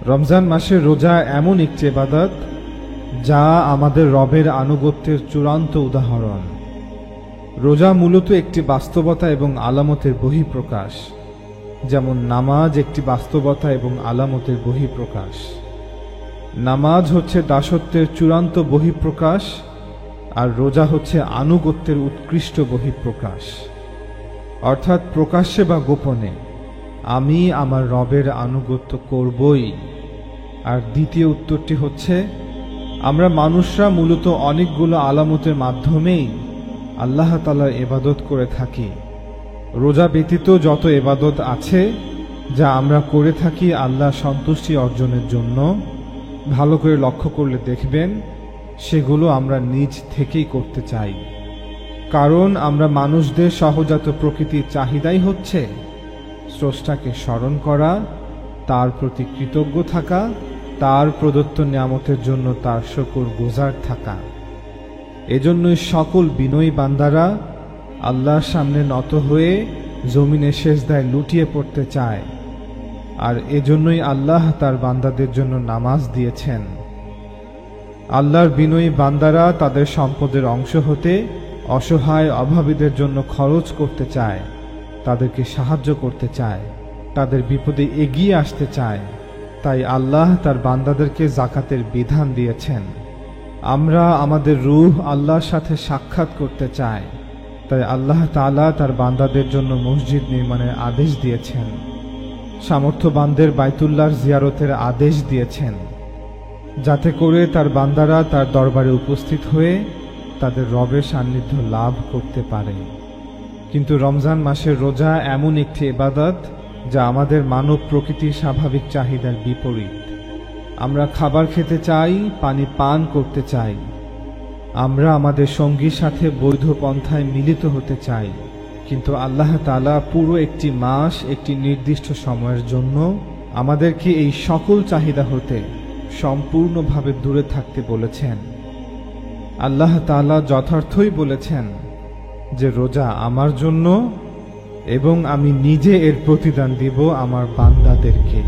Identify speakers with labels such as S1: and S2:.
S1: রমজান মাসের রোজা এমন একটি ইবাদত যা আমাদের রবের আনুগত্যের চূড়ান্ত উদাহরণ। রোজা মূলত একটি বাস্তবতা এবং আলামতের বহিঃপ্রকাশ, যেমন নামাজ একটি বাস্তবতা এবং আলামতের বহিঃপ্রকাশ। নামাজ হচ্ছে দাসত্বের চূড়ান্ত বহিঃপ্রকাশ, আর রোজা হচ্ছে আনুগত্যের উৎকৃষ্ট বহিঃপ্রকাশ। অর্থাৎ প্রকাশ্যে বা গোপনে আমি আমার রবের আনুগত্য করবই। আর দ্বিতীয় উত্তরটি হচ্ছে, আমরা মানুষরা মূলত অনেকগুলো আলামতের মাধ্যমেই আল্লাহ তাআলার ইবাদত করে থাকি। রোজা ব্যতীত যত ইবাদত আছে যা আমরা করে থাকি আল্লাহ সন্তুষ্টি অর্জনের জন্য, ভালো করে লক্ষ্য করলে দেখবেন সেগুলো আমরা নিজ থেকেই করতে চাই। কারণ আমরা মানুষদের সহজাত প্রকৃতির চাহিদাই হচ্ছে স্রষ্টাকে স্মরণ করা, তার প্রতি কৃতজ্ঞ থাকা, তার প্রদত্ত নিয়ামতের জন্য তার শুকর গুজার থাকা। এজন্যই সকল বিনয়ী বান্দারা আল্লাহর সামনে নত হয়ে জমিনে সেজদায় লুটিয়ে পড়তে চায়। আর এজন্যই আল্লাহ তার বান্দাদের জন্য নামাজ দিয়েছেন। আল্লাহর বিনয়ী বান্দারা তাদের সম্পদের অংশ হতে অসহায় অভাবীদের জন্য খরচ করতে চায়, তাদেরকে সাহায্য করতে চায়, তাদের বিপদে এগিয়ে আসতে চায়। তাই আল্লাহ তার বান্দাদেরকে যাকাতের বিধান দিয়েছেন। আমরা আমাদের রূহ আল্লাহর সাথে সাক্ষাৎ করতে চাই, তাই আল্লাহ তাআলা তার বান্দাদের জন্য মসজিদ নির্মাণের আদেশ দিয়েছেন, সামর্থ্যবানদের বাইতুল্লাহর জিয়ারতের আদেশ দিয়েছেন, যাতে করে তার বান্দারা তার দরবারে উপস্থিত হয়ে তাদের রবের সান্নিধ্য লাভ করতে পারে। কিন্তু রমজান মাসের রোজা এমন একটি ইবাদত যা আমাদের মানব প্রকৃতির স্বাভাবিক চাহিদার বিপরীত। আমরা খাবার খেতে চাই, পানি পান করতে চাই, আমরা আমাদের সঙ্গীর সাথে বৈধ পন্থায় মিলিত হতে চাই। কিন্তু আল্লাহ তাআলা পুরো একটি মাস একটি নির্দিষ্ট সময়ের জন্য আমাদেরকে এই সকল চাহিদা হতে সম্পূর্ণভাবে দূরে থাকতে বলেছেন। আল্লাহ তাআলা যথার্থই বলেছেন যে রোজা আমার জন্য এবং আমি নিজে এর প্রতিদান দিব আমার বান্দাদেরকে।